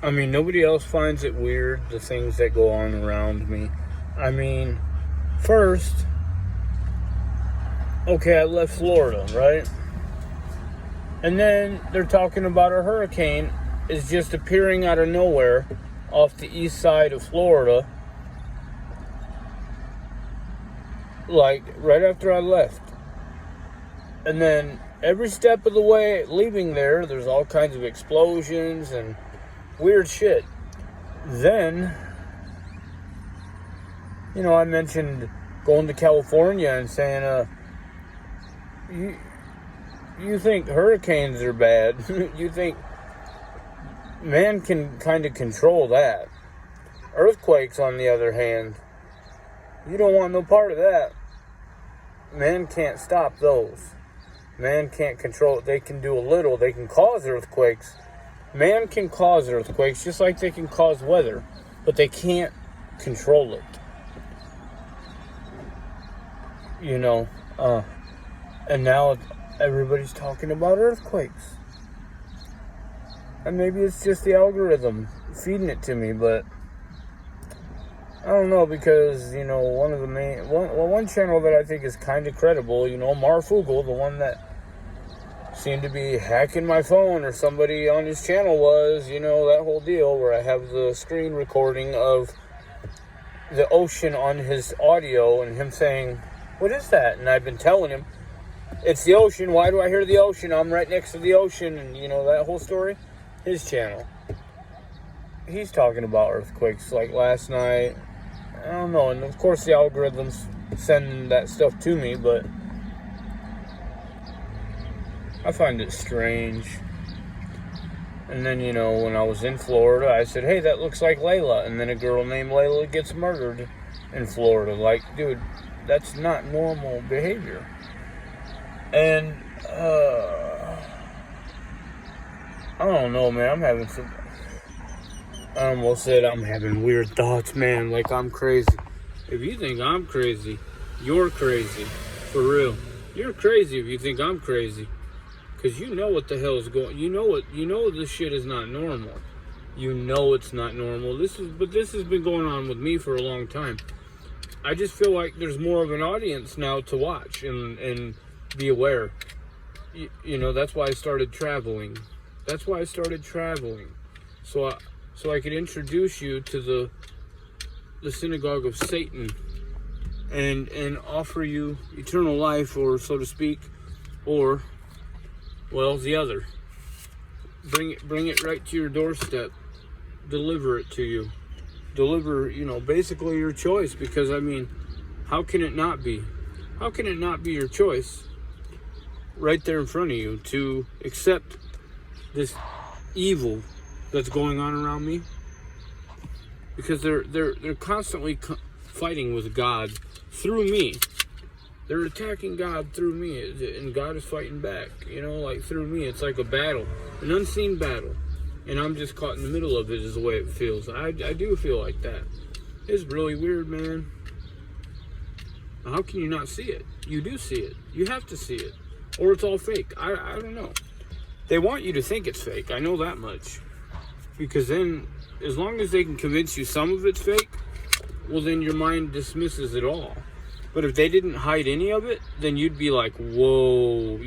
I mean, nobody else finds it weird, the things that go on around me. I mean, first, okay, I left Florida, right? And then they're talking about a hurricane is just appearing out of nowhere off the east side of Florida, like right after I left. And then every step of the way leaving there, there's all kinds of explosions and weird shit. Then, I mentioned going to California and saying, you think hurricanes are bad. You think man can kind of control that. Earthquakes, on the other hand, you don't want no part of that. Man can't stop those. Man can't control it. They can do a little. They can cause earthquakes. Man can cause earthquakes just like they can cause weather, but they can't control it. And now everybody's talking about earthquakes. And maybe it's just the algorithm feeding it to me, but I don't know, because, one channel that I think is kind of credible, Marfugel, the one that seemed to be hacking my phone, or somebody on his channel was, that whole deal where I have the screen recording of the ocean on his audio and him saying, "What is that?" And I've been telling him, "It's the ocean. Why do I hear the ocean? I'm right next to the ocean." And, that whole story. His channel. He's talking about earthquakes like last night. I don't know. And, of course, the algorithms send that stuff to me, but I find it strange. And then, when I was in Florida, I said, "Hey, that looks like Layla." And then a girl named Layla gets murdered in Florida. Like, dude, that's not normal behavior. And, I don't know, man. I almost said I'm having weird thoughts, man. Like I'm crazy. If you think I'm crazy, you're crazy. For real. You're crazy if you think I'm crazy. Because you know what the hell is going. You know this shit is not normal. You know it's not normal. This has been going on with me for a long time. I just feel like there's more of an audience now to watch and be aware. That's why I started traveling. So I could introduce you to the synagogue of Satan and offer you eternal life, or so to speak, or, well, the other. Bring it right to your doorstep. Deliver it to you. Deliver, basically your choice, because, how can it not be? How can it not be your choice right there in front of you to accept this evil that's going on around me? Because they're constantly fighting with God through me. They're attacking God through me, and God is fighting back. Through me. It's like a battle, an unseen battle, and I'm just caught in the middle of it. Is the way it feels. I do feel like that. It's really weird, man. How can you not see it? You do see it. You have to see it, or it's all fake. I don't know. They want you to think it's fake. I know that much. Because then, as long as they can convince you some of it's fake, well, then your mind dismisses it all. But if they didn't hide any of it, then you'd be like, whoa.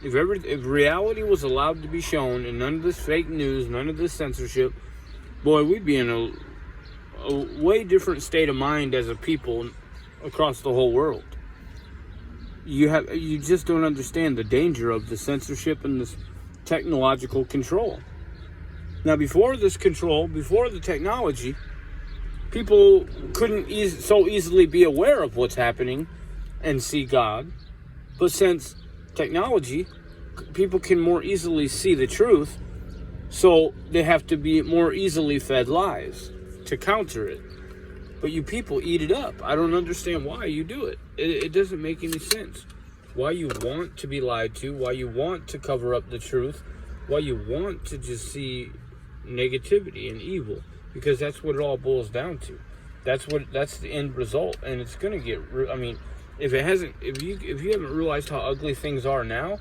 If reality was allowed to be shown, and none of this fake news, none of this censorship, boy, we'd be in a way different state of mind as a people across the whole world. You just don't understand the danger of the censorship and this technological control. Now, before this control, before the technology, people couldn't so easily be aware of what's happening and see God. But since technology, people can more easily see the truth, so they have to be more easily fed lies to counter it. But you people eat it up. I don't understand why you do it. It doesn't make any sense. Why you want to be lied to, why you want to cover up the truth, why you want to just see negativity and evil, because that's what it all boils down to. That's the end result, and it's gonna get. If you haven't realized how ugly things are now,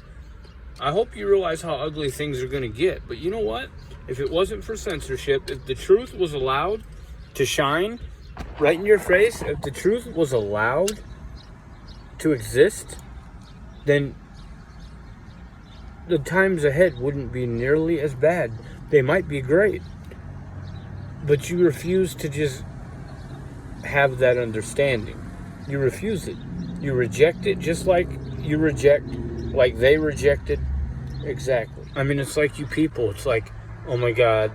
I hope you realize how ugly things are gonna get. But you know what? if it wasn't for censorship, if the truth was allowed to shine right in your face, if the truth was allowed to exist, then the times ahead wouldn't be nearly as bad. They might be great, but you refuse to just have that understanding. You refuse it. You reject it, just like you reject, like they rejected. Exactly. I mean, it's like you people. It's like, oh my God,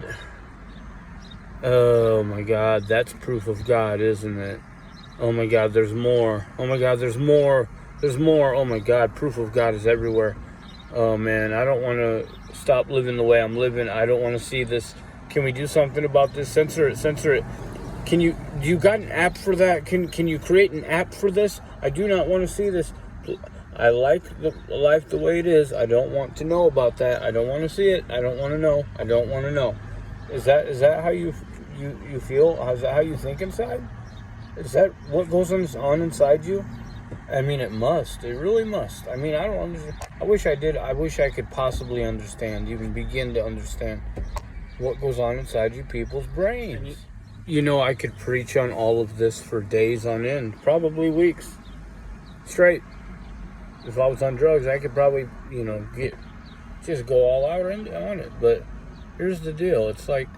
that's proof of God, isn't it? Oh my God, there's more. Oh my God, there's more. There's more. Oh my God, proof of God is everywhere. Oh man, I don't want to stop living the way I'm living. I don't want to see this. Can we do something about this? Censor it, censor it. Do you got an app for that? Can you create an app for this? I do not want to see this. I like the life the way it is. I don't want to know about that. I don't want to see it. I don't want to know. I don't want to know. Is that how you feel? Is that how you think inside? Is that what goes on inside you? I mean, it must. It really must. I mean, I don't understand. I wish I did. I wish I could possibly understand, even begin to understand what goes on inside you people's brains. You know, I could preach on all of this for days on end, probably weeks straight. If I was on drugs, I could probably, just go all out on it. But here's the deal. It's like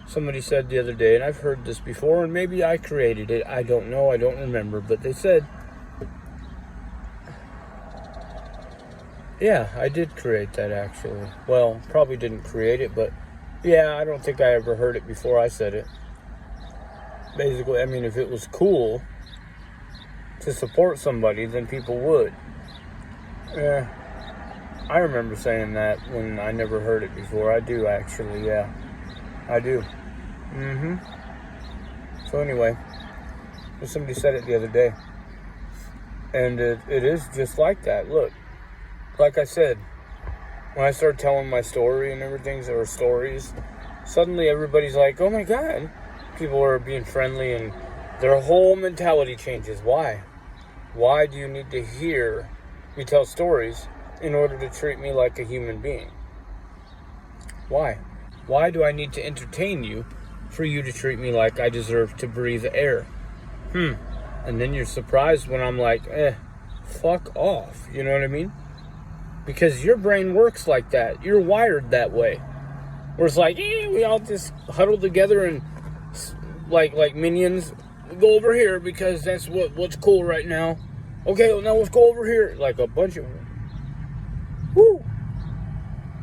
somebody said the other day, and I've heard this before, and maybe I created it. I don't know. I don't remember. But they said, yeah, I did create that, actually. Well, probably didn't create it, but yeah, I don't think I ever heard it before I said it. Basically, I mean, if it was cool to support somebody, then people would. Yeah, I remember saying that when I never heard it before. I do, actually, yeah. I do. So anyway, somebody said it the other day. And it is just like that. Look, like I said, when I started telling my story and everything, or stories, suddenly everybody's like, oh my God. People are being friendly and their whole mentality changes. Why? Why do you need to hear me tell stories in order to treat me like a human being? Why? Why do I need to entertain you for you to treat me like I deserve to breathe air? And then you're surprised when I'm like, fuck off. You know what I mean? Because your brain works like that. You're wired that way. Where it's like, we all just huddle together and like minions, go over here because that's what's cool right now. Okay, well, now let's go over here. Like a bunch of... Woo!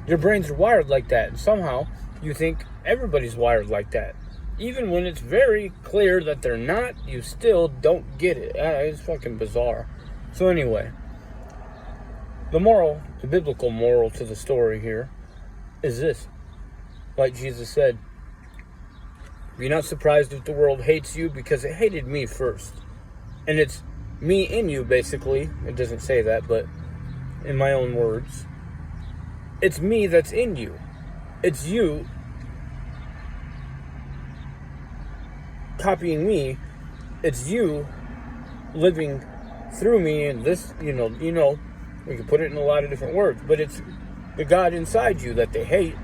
Your brains are wired like that. And somehow you think everybody's wired like that. Even when it's very clear that they're not, you still don't get it. It's fucking bizarre. So anyway, the biblical moral to the story here is this. Like Jesus said, be not surprised if the world hates you because it hated me first. And it's me in you, basically. It doesn't say that, but in my own words. It's me that's in you. It's you copying me. It's you living through me. And this, we can put it in a lot of different words. But it's the God inside you that they hate.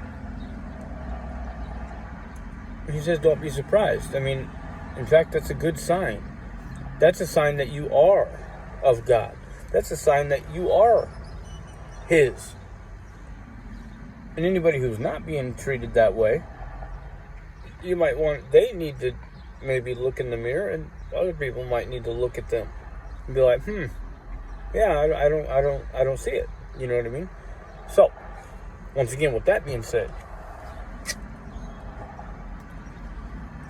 He says, don't be surprised. I mean, in fact, that's a good sign. That's a sign that you are of God. That's a sign that you are His. And anybody who's not being treated that way, they need to maybe look in the mirror, and other people might need to look at them and be like, yeah, I don't see it. You know what I mean? So, once again, with that being said,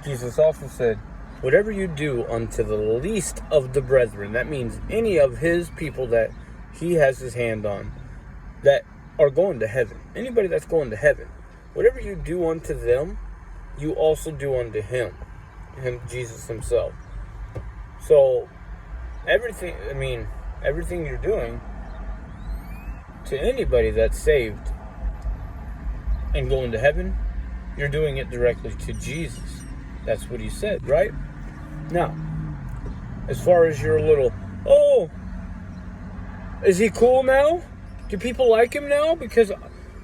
Jesus also said, whatever you do unto the least of the brethren, that means any of His people that He has His hand on, that are going to heaven, anybody that's going to heaven, whatever you do unto them, you also do unto Him, Jesus Himself. So, everything you're doing to anybody that's saved and going to heaven, you're doing it directly to Jesus. That's what He said, right? Now, as far as your little, is He cool now? Do people like Him now? Because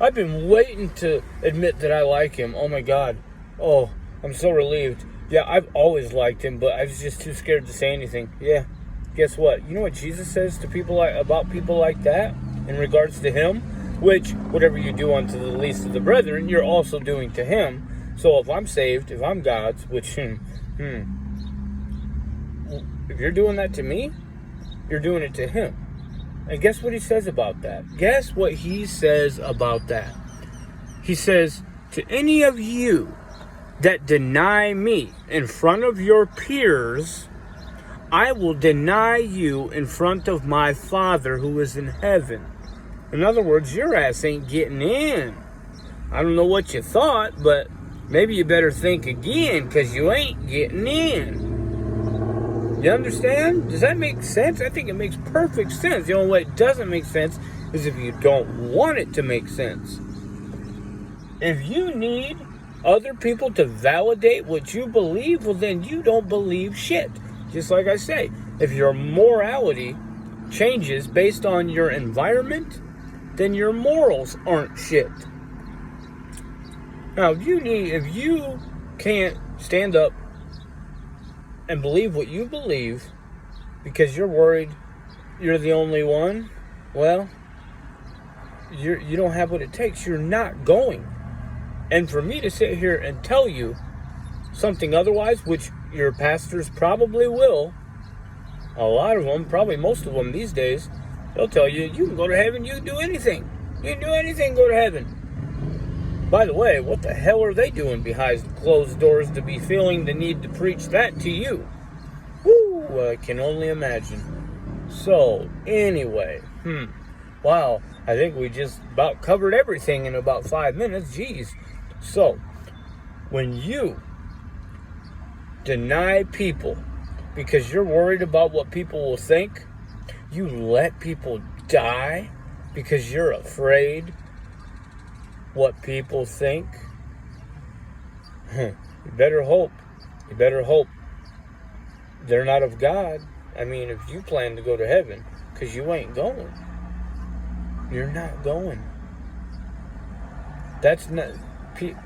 I've been waiting to admit that I like him. Oh my God. Oh, I'm so relieved. Yeah, I've always liked him, but I was just too scared to say anything. Yeah. Guess what? You know what Jesus says to people about people like that in regards to him? Which, whatever you do unto the least of the brethren, you're also doing to him. So if I'm saved, if I'm God's, which, if you're doing that to me, you're doing it to him. And guess what he says about that? Guess what he says about that? He says, to any of you that deny me in front of your peers, I will deny you in front of my Father who is in heaven. In other words, your ass ain't getting in. I don't know what you thought, but maybe you better think again, because you ain't getting in. You understand? Does that make sense? I think it makes perfect sense. The only way it doesn't make sense is if you don't want it to make sense. If you need other people to validate what you believe, well, then you don't believe shit. Just like I say, if your morality changes based on your environment, then your morals aren't shit. Now, if you can't stand up and believe what you believe because you're worried you're the only one, well, you don't have what it takes. You're not going. And for me to sit here and tell you something otherwise, which your pastors probably will, a lot of them, probably most of them these days, they'll tell you, you can go to heaven, you can do anything. You can do anything, go to heaven. By the way, what the hell are they doing behind closed doors to be feeling the need to preach that to you? Woo, I can only imagine. So, anyway, wow, I think we just about covered everything in about 5 minutes. Jeez. So, when you deny people because you're worried about what people will think, you let people die because you're afraid what people think, you better hope they're not of God. I mean, if you plan to go to heaven, because you ain't going. You're not going. That's not...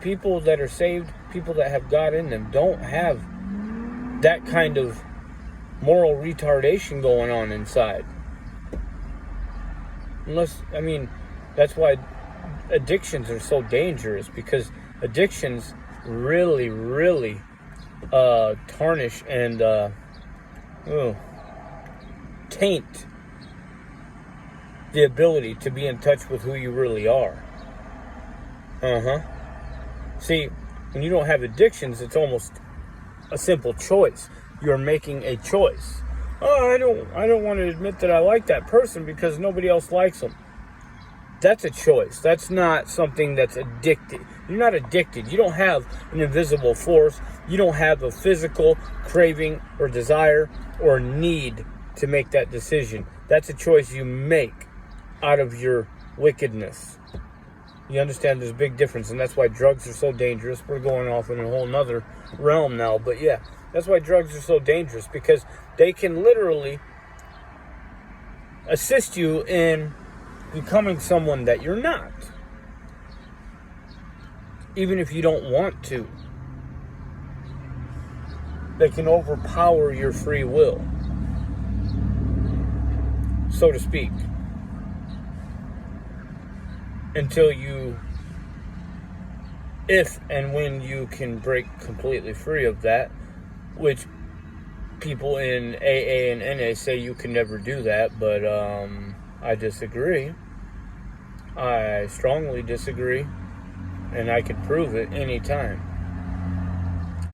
people that are saved, people that have God in them, don't have that kind of moral retardation going on inside. Unless, I mean, that's why addictions are so dangerous, because addictions really, really tarnish and taint the ability to be in touch with who you really are. See, when you don't have addictions, it's almost a simple choice. You're making a choice. Oh, I don't want to admit that I like that person because nobody else likes them. That's a choice. That's not something that's addicted. You're not addicted. You don't have an invisible force. You don't have a physical craving or desire or need to make that decision. That's a choice you make out of your wickedness. You understand there's a big difference, and that's why drugs are so dangerous. We're going off in a whole nother realm now, but yeah, that's why drugs are so dangerous, because they can literally assist you in becoming someone that you're not, even if you don't want to. They can overpower your free will, so to speak, until you, if and when you can break completely free of that, which people in AA and NA say you can never do that, but I disagree. I strongly disagree, and I can prove it anytime.